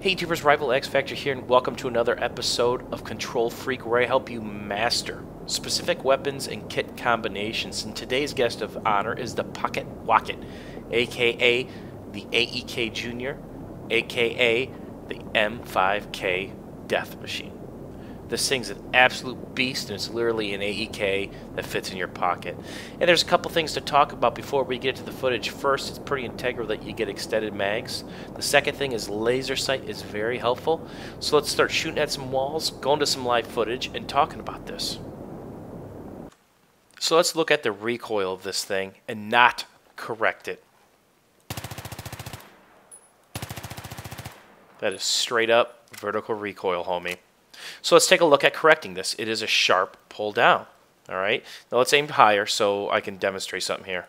Hey YouTubers, Rival X Factor here, and welcome to another episode of Control Freak, where I help you master specific weapons and kit combinations. And today's guest of honor is the Pocket Wocket, aka the AEK Junior, aka the M5K Death Machine. This thing's an absolute beast, and it's literally an AEK that fits in your pocket. And there's a couple things to talk about before we get to the footage. First, it's pretty integral that you get extended mags. The second thing is laser sight is very helpful. So let's start shooting at some walls, going to some live footage, and talking about this. So let's look at the recoil of this thing and not correct it. That is straight up vertical recoil, homie. So let's take a look at correcting this. It is a sharp pull down. All right. Now let's aim higher so I can demonstrate something here.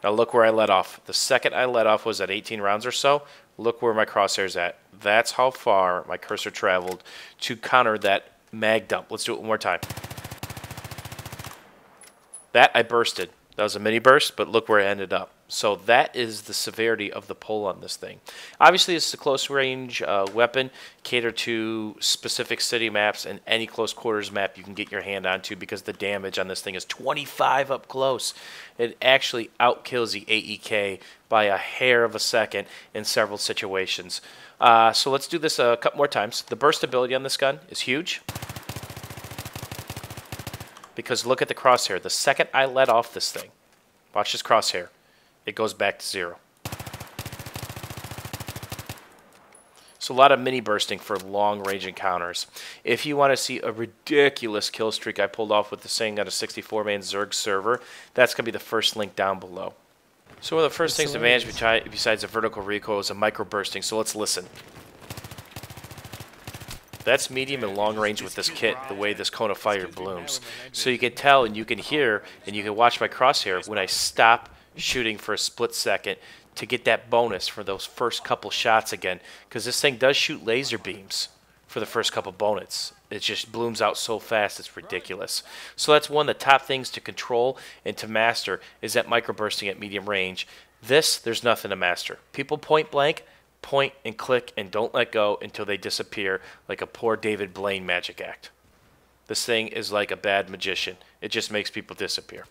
Now look where I let off. The second I let off was at 18 rounds or so. Look where my crosshair's at. That's how far my cursor traveled to counter that mag dump. Let's do it one more time. That I bursted. That was a mini burst, but look where it ended up. So that is the severity of the pull on this thing. Obviously, it's a close range weapon, catered to specific city maps and any close quarters map you can get your hand onto, because the damage on this thing is 25 up close. It actually outkills the AEK by a hair of a second in several situations. So let's do this a couple more times. The burst ability on this gun is huge, because look at the crosshair. The second I let off this thing, watch this crosshair, it goes back to zero. So a lot of mini bursting for long range encounters. If you want to see a ridiculous kill streak I pulled off with this thing on a 64-man Zerg server, that's going to be the first link down below. So one of the first things to manage besides the vertical recoil is a micro bursting, so let's listen. That's medium and long range with this kit, the way this cone of fire blooms. So you can tell and you can hear and you can watch my crosshair when I stop shooting for a split second to get that bonus for those first couple shots again, because this thing does shoot laser beams for the first couple bonus. It just blooms out so fast, it's ridiculous. So that's one of the top things to control and to master, is that microbursting at medium range. This, there's nothing to master. People point blank, point and click and don't let go until they disappear, like a poor David Blaine magic act. This thing is like a bad magician. It just makes people disappear.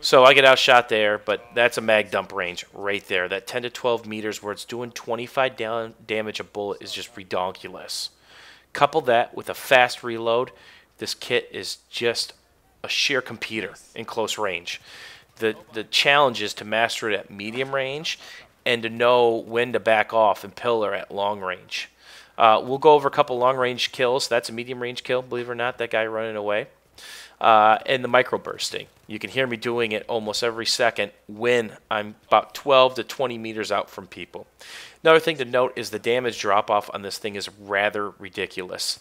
So I get outshot there, but that's a mag dump range right there. That 10 to 12 meters where it's doing 25 damage a bullet is just redonkulous. Couple that with a fast reload, this kit is just a sheer competitor in close range. The challenge is to master it at medium range and to know when to back off and pillar at long range. We'll go over a couple long range kills. That's a medium range kill, believe it or not, that guy running away. And the micro bursting. You can hear me doing it almost every second when I'm about 12 to 20 meters out from people. Another thing to note is the damage drop off on this thing is rather ridiculous.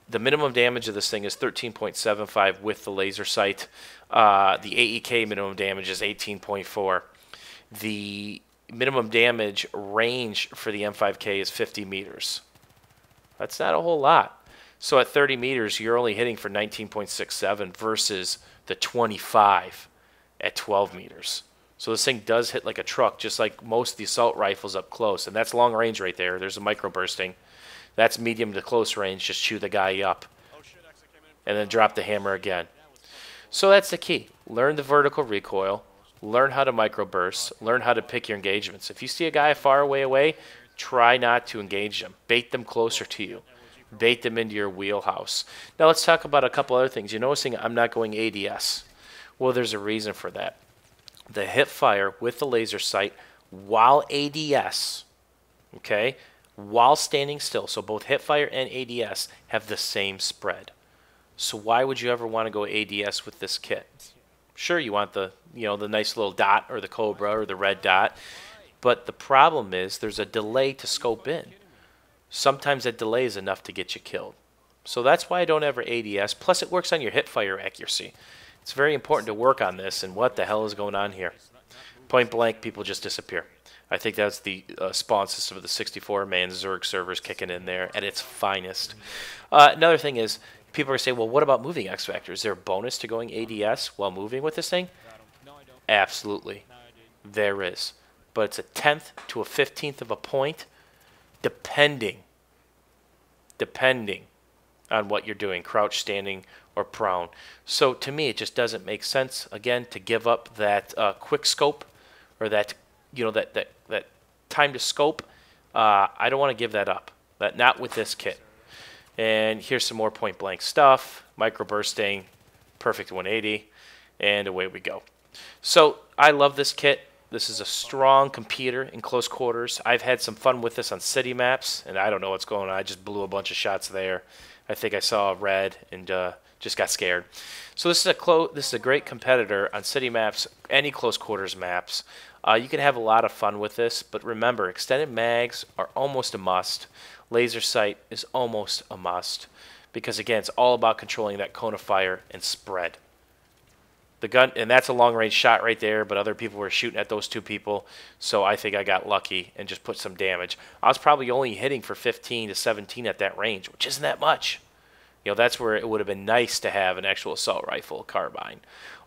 The minimum damage of this thing is 13.75 with the laser sight. The AEK minimum damage is 18.4. The minimum damage range for the M5K is 50 meters. That's not a whole lot. So at 30 meters, you're only hitting for 19.67 versus the 25 at 12 meters. So this thing does hit like a truck, just like most of the assault rifles up close. And that's long range right there. There's a micro bursting. That's medium to close range. Just chew the guy up and then drop the hammer again. So that's the key. Learn the vertical recoil. Learn how to micro burst. Learn how to pick your engagements. If you see a guy far away, try not to engage them. Bait them closer to you. Bait them into your wheelhouse. Now let's talk about a couple other things. You're noticing I'm not going ADS. Well, there's a reason for that. The hip fire with the laser sight while ADS, okay, while standing still, so both hip fire and ADS have the same spread. So why would you ever want to go ADS with this kit? Sure, you want the nice little dot or the cobra or the red dot, but the problem is there's a delay to scope in. Sometimes that delay is enough to get you killed. So that's why I don't ever ADS. Plus, it works on your hip fire accuracy. It's very important to work on this, and what the hell is going on here? Point blank, people just disappear. I think that's the spawn system of the 64-man Zerg servers kicking in there at its finest. Another thing is, people are saying, well, what about moving X Factor? Is there a bonus to going ADS while moving with this thing? Absolutely. There is. But it's a 10th to a 15th of a point depending on what you're doing, crouch, standing, or prone. So to me, it just doesn't make sense, again, to give up that quick scope, or that, that time to scope. I don't want to give that up. Not with this kit. And here's some more point blank stuff. Microbursting, perfect 180, and away we go. So I love this kit. This is a strong competitor in close quarters. I've had some fun with this on city maps, and I don't know what's going on. I just blew a bunch of shots there. I think I saw red and just got scared. So this is a great competitor on city maps, any close quarters maps. You can have a lot of fun with this, but remember, extended mags are almost a must. Laser sight is almost a must, because again, it's all about controlling that cone of fire and spread. The gun, and that's a long-range shot right there, but other people were shooting at those two people, so I think I got lucky and just put some damage. I was probably only hitting for 15 to 17 at that range, which isn't that much. That's where it would have been nice to have an actual assault rifle, carbine,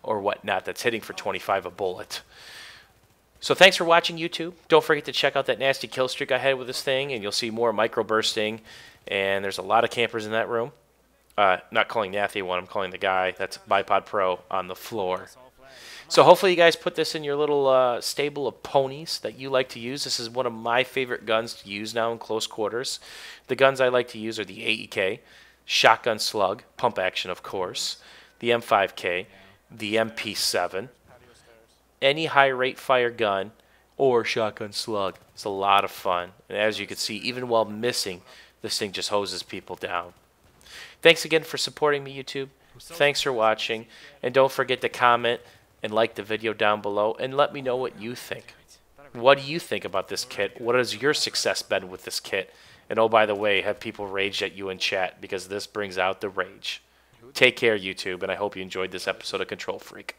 or whatnot that's hitting for 25 a bullet. So thanks for watching, YouTube. Don't forget to check out that nasty kill streak I had with this thing, and you'll see more microbursting, and there's a lot of campers in that room. Not calling Nathy one, I'm calling the guy. That's Bipod Pro on the floor. So hopefully you guys put this in your little stable of ponies that you like to use. This is one of my favorite guns to use now in close quarters. The guns I like to use are the AEK, shotgun slug, pump action of course, the M5K, the MP7, any high rate fire gun, or shotgun slug. It's a lot of fun. And as you can see, even while missing, this thing just hoses people down. Thanks again for supporting me, YouTube. Thanks for watching. And don't forget to comment and like the video down below and let me know what you think. What do you think about this kit? What has your success been with this kit? And oh, by the way, have people raged at you in chat, because this brings out the rage. Take care, YouTube, and I hope you enjoyed this episode of Control Freak.